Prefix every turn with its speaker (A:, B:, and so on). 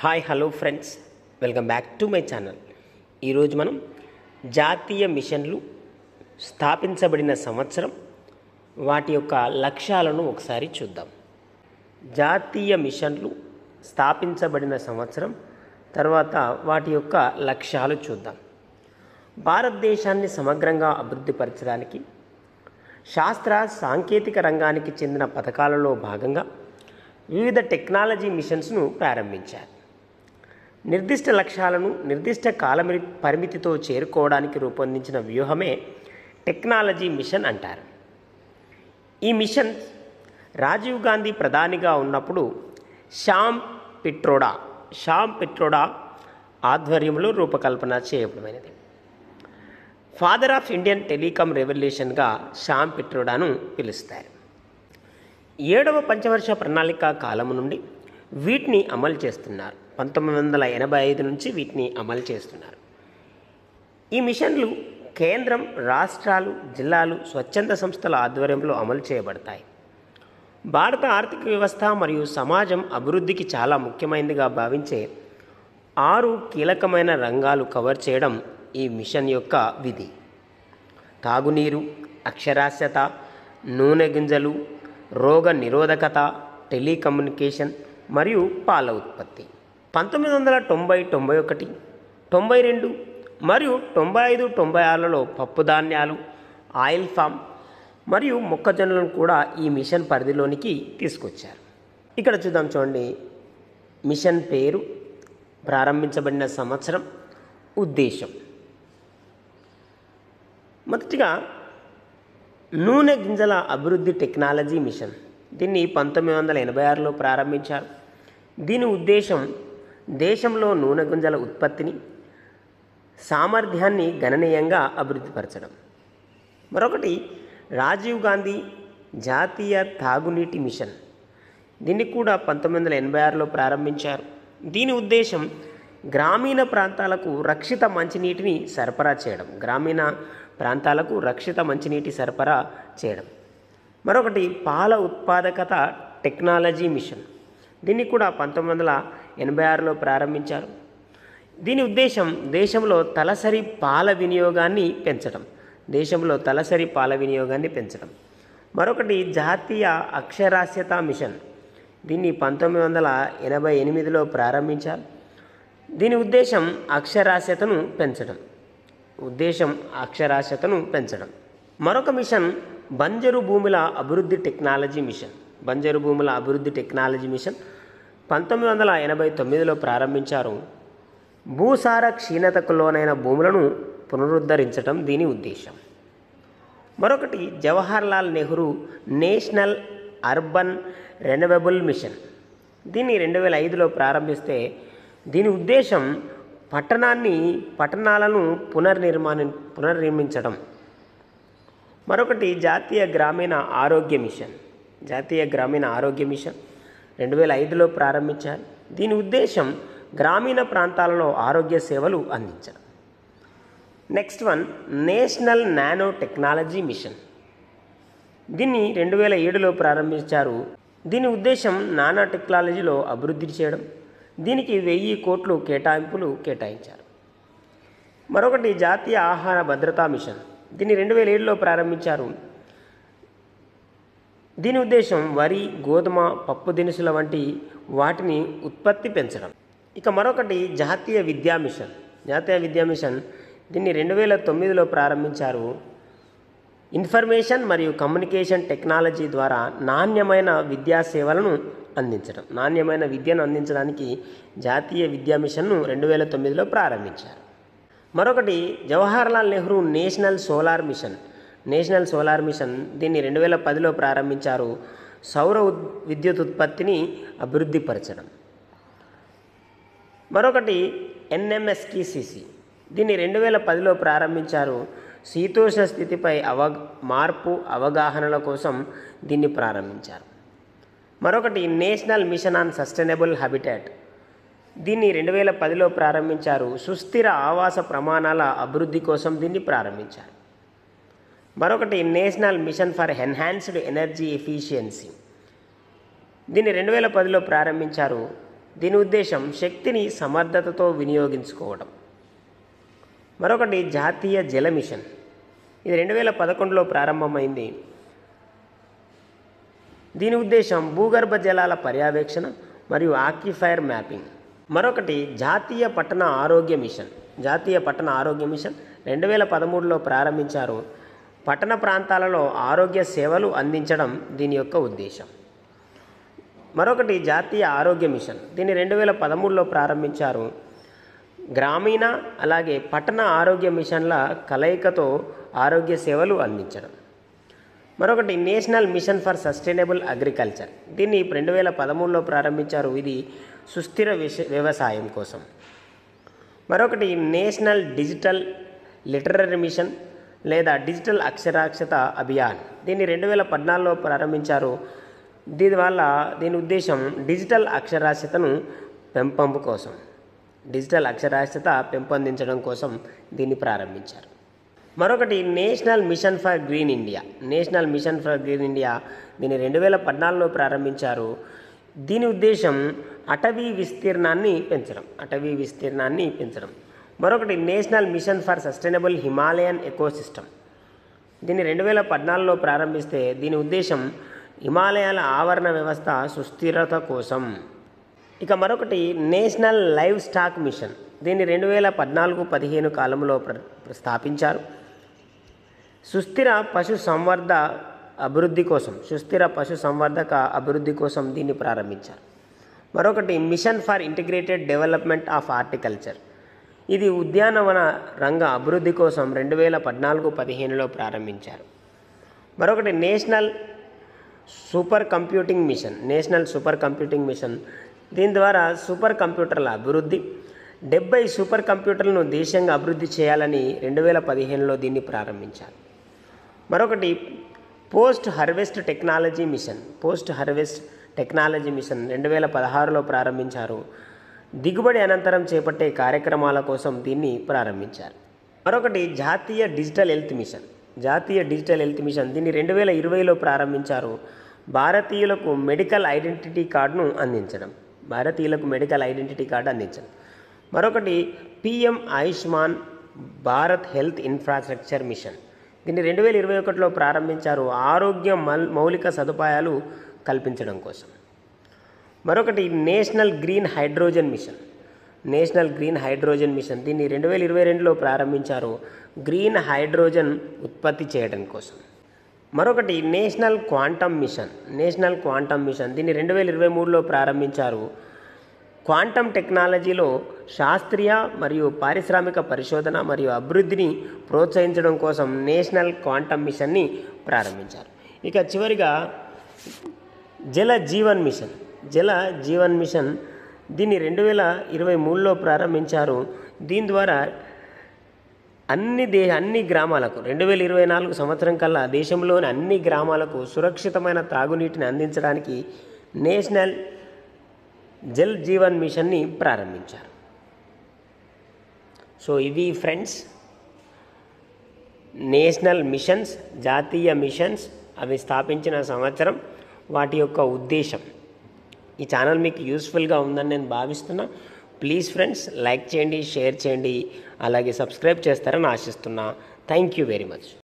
A: Hi hello friends, welcome back to my channel. ఈరోజు మనం జాతీయ మిషన్లు స్థాపించబడిన సంవత్సరం, వాటి యొక్క లక్ష్యాలను ఒకసారి చూద్దాం. జాతీయ మిషన్లు స్థాపించబడిన సంవత్సరం, తర్వాత వాటి యొక్క లక్ష్యాలు చూద్దాం. భారతదేశాన్ని సమగ్రంగా అభివృద్ధిపరచడానికి శాస్త్ర సాంకేతిక రంగానికి చెందిన పథకాలలో భాగంగా వివిధ టెక్నాలజీ మిషన్స్ను ప్రారంభించారు. నిర్దిష్ట లక్ష్యాలను నిర్దిష్ట కాల పరిమితితో చేరుకోవడానికి రూపొందించిన వ్యూహమే టెక్నాలజీ మిషన్ అంటారు. ఈ మిషన్ రాజీవ్ గాంధీ ప్రధానిగా ఉన్నప్పుడు శ్యామ్ పిట్రోడా ఆధ్వర్యంలో రూపకల్పన చేయబడినది. ఫాదర్ ఆఫ్ ఇండియన్ టెలికాం రెవల్యూషన్గా శ్యామ్ పిట్రోడాను పిలుస్తారు. 7వ పంచవర్ష ప్రణాళిక కాలం నుండి వీటిని అమలు చేస్తున్నారు. 1985 నుంచి వీటిని అమలు చేస్తున్నారు. ఈ మిషన్లు కేంద్రం, రాష్ట్రాలు, జిల్లాలు, స్వచ్ఛంద సంస్థల ఆధ్వర్యంలో అమలు చేయబడతాయి. భారత ఆర్థిక వ్యవస్థ మరియు సమాజం అభివృద్ధికి చాలా ముఖ్యమైనదిగా భావించే 6 కీలకమైన రంగాలు కవర్ చేయడం ఈ మిషన్ యొక్క విధి. తాగునీరు, అక్షరాస్యత, నూనె గింజలు, రోగ నిరోధకత, టెలికమ్యూనికేషన్ మరియు పాల ఉత్పత్తి. 1990, 91, 92 మరియు 95, 96లలో పప్పు ధాన్యాలు, ఆయిల్ ఫామ్ మరియు మొక్కజొన్నలను కూడా ఈ మిషన్ పరిధిలోనికి తీసుకొచ్చారు. ఇక్కడ చూద్దాం, చూడండి. మిషన్ పేరు, ప్రారంభించబడిన సంవత్సరం, ఉద్దేశం. మొదటిగా నూనె గింజల అభివృద్ధి టెక్నాలజీ మిషన్. దీన్ని 1986లో ప్రారంభించారు. దీని ఉద్దేశం దేశంలో నూనె గింజల ఉత్పత్తిని, సామర్థ్యాన్ని గణనీయంగా అభివృద్ధిపరచడం. మరొకటి రాజీవ్ గాంధీ జాతీయ తాగునీటి మిషన్. దీన్ని కూడా 1986లో ప్రారంభించారు. దీని ఉద్దేశం గ్రామీణ ప్రాంతాలకు రక్షిత మంచినీటిని సరఫరా చేయడం. మరొకటి పాల ఉత్పాదకత టెక్నాలజీ మిషన్. దీన్ని కూడా 1986లో ప్రారంభించారు. దీని ఉద్దేశం దేశంలో తలసరి పాల వినియోగాన్ని పెంచడం. మరొకటి జాతీయ అక్షరాస్యత మిషన్. దీన్ని 1988లో ప్రారంభించారు. దీని ఉద్దేశం అక్షరాస్యతను పెంచడం. మరొక మిషన్ బంజరు భూముల అభివృద్ధి టెక్నాలజీ మిషన్ 1989లో ప్రారంభించారు. భూసార క్షీణతకు లోనైన భూములను పునరుద్ధరించడం దీని ఉద్దేశం. మరొకటి Jawaharlal Nehru national urban renewable mission. దీన్ని 2005లో ప్రారంభిస్తే దీని ఉద్దేశం పట్టణాలను పునర్నిర్మించడం. మరొకటి జాతీయ గ్రామీణ ఆరోగ్య మిషన్ 2005లో ప్రారంభించారు. దీని ఉద్దేశం గ్రామీణ ప్రాంతాలలో ఆరోగ్య సేవలు అందించడం. Next one national nano technology mission. దీన్ని 2007లో ప్రారంభించారు. దీని ఉద్దేశం నానో టెక్నాలజీలో అభివృద్ధి చేయడం. దీనికి 1000 కోట్లు కేటాయించారు. మరొకటి జాతీయ ఆహార భద్రతా మిషన్. దీన్ని 2007లో ప్రారంభించారు. దీని ఉద్దేశం వరి, గోధుమ, పప్పు దినుసుల వంటి వాటిని ఉత్పత్తి పెంచడం. ఇక మరొకటి జాతీయ విద్యా మిషన్. దీన్ని 2009లో ప్రారంభించారు. ఇన్ఫర్మేషన్ మరియు కమ్యూనికేషన్ టెక్నాలజీ ద్వారా నాణ్యమైన విద్యను అందించడానికి జాతీయ విద్యా మిషన్ను 2009లో ప్రారంభించారు. మరొకటి Jawaharlal Nehru national solar machine. దీన్ని 2010లో ప్రారంభించారు. సౌర విద్యుత్ ఉత్పత్తిని అభివృద్ధి పరచడం. మరొకటి NMSTCC. దీన్ని 2010లో ప్రారంభించారు. శీతోష్ణ స్థితిపై అవగాహనల కోసం దీన్ని ప్రారంభించారు. మరొకటి national mission on sustainable habitat. దీన్ని 2010లో ప్రారంభించారు. సుస్థిర ఆవాస ప్రమాణాల అభివృద్ధి కోసం దీన్ని ప్రారంభించారు. మరొకటి national mission for enhanced energy efficiency. దీన్ని 2010లో ప్రారంభించారు. దీని ఉద్దేశం శక్తిని సమర్థతతో వినియోగించుకోవడం. మరొకటి జాతీయ జల మిషన్. ఇది 2011లో ప్రారంభమైంది. దీని ఉద్దేశం భూగర్భ జలాల పర్యవేక్షణ మరియు ఆక్విఫైర్ మ్యాపింగ్. మరొకటి జాతీయ పట్టణ ఆరోగ్య మిషన్. జాతీయ పట్టణ ఆరోగ్య మిషన్ 2013లో ప్రారంభించారు. పట్టణ ప్రాంతాలలో ఆరోగ్య సేవలు అందించడం దీని యొక్క ఉద్దేశం. మరొకటి జాతీయ ఆరోగ్య మిషన్. దీన్ని 2013లో ప్రారంభించారు. గ్రామీణ అలాగే పట్టణ ఆరోగ్య మిషన్ల కలయికతో ఆరోగ్య సేవలు అందించడం. మరొకటి national mission for sustainable agriculture. దీన్ని 2013లో ప్రారంభించారు. ఇది సుస్థిర వ్యవసాయం కోసం. మరొకటి నేషనల్ డిజిటల్ లిటరరీ మిషన్ లేదా డిజిటల్ అక్షరాస్యత అభియాన్. దీన్ని 2014లో ప్రారంభించారు. దీని ఉద్దేశం డిజిటల్ అక్షరాస్యతను పెంపొందించడం కోసం దీన్ని ప్రారంభించారు. మరొకటి national mission for green India. National mission for green India దీన్ని 2014లో ప్రారంభించారు. దీని ఉద్దేశం అటవీ విస్తీర్ణాన్ని పెంచడం. మరొకటి national mission for sustainable Himalayan ecosystem. దీన్ని 2014లో ప్రారంభిస్తే దీని ఉద్దేశం హిమాలయాల ఆవరణ వ్యవస్థ సుస్థిరత కోసం. ఇక మరొకటి నేషనల్ లైవ్ స్టాక్ మిషన్. దీన్ని 2014-15 కాలంలో స్థాపించారు. సుస్థిర పశు సంవర్ధక అభివృద్ధి కోసం దీన్ని ప్రారంభించారు. మరొకటి mission for integrated development of horticulture. ఇది ఉద్యానవన రంగ అభివృద్ధి కోసం 2014-15లో ప్రారంభించారు. మరొకటి నేషనల్ సూపర్ కంప్యూటింగ్ మిషన్. దీని ద్వారా సూపర్ కంప్యూటర్ల అభివృద్ధి 70 సూపర్ కంప్యూటర్లను దేశంగా అభివృద్ధి చేయాలని 2015లో దీన్ని ప్రారంభించారు. మరొకటి పోస్ట్ హార్వెస్ట్ టెక్నాలజీ మిషన్ 2016లో ప్రారంభించారు. దిగుబడి అనంతరం చేపట్టే కార్యక్రమాల కోసం దీన్ని ప్రారంభించారు. మరొకటి జాతీయ డిజిటల్ హెల్త్ మిషన్. దీన్ని 2020లో ప్రారంభించారు. భారతీయులకు మెడికల్ ఐడెంటిటీ కార్డును అందించడం. మరొకటి PM Ayushman Bharat health infrastructure machine. దీన్ని 2021లో ప్రారంభించారు. ఆరోగ్య మౌలిక సదుపాయాలు కల్పించడం కోసం. మరొకటి నేషనల్ గ్రీన్ హైడ్రోజన్ మిషన్. దీన్ని 2022లో ప్రారంభించారు. గ్రీన్ హైడ్రోజన్ ఉత్పత్తి చేయడం కోసం. మరొకటి నేషనల్ క్వాంటమ్ మిషన్. దీన్ని 2023లో ప్రారంభించారు. క్వాంటమ్ టెక్నాలజీలో శాస్త్రీయ మరియు పారిశ్రామిక పరిశోధన మరియు అభివృద్ధిని ప్రోత్సహించడం కోసం నేషనల్ క్వాంటమ్ మిషన్ని ప్రారంభించారు. ఇక చివరిగా జల జీవన్ మిషన్. దీన్ని 2023లో ప్రారంభించారు. దీని ద్వారా అన్ని గ్రామాలకు 2024 సంవత్సరం కల్లా దేశంలోని అన్ని గ్రామాలకు సురక్షితమైన తాగునీటిని అందించడానికి నేషనల్ జల్ జీవన్ మిషన్ని ప్రారంభించారు. సో ఇవి ఫ్రెండ్స్ నేషనల్ మిషన్స్, జాతీయ మిషన్స్, అవి స్థాపించిన సంవత్సరం, వాటి యొక్క ఉద్దేశం. ఈ ఛానల్ మీకు యూస్ఫుల్గా ఉందని నేను భావిస్తున్నా. ప్లీజ్ ఫ్రెండ్స్ లైక్ చేయండి, షేర్ చేయండి, అలాగే సబ్స్క్రైబ్ చేస్తారని ఆశిస్తున్నా. Thank you very much.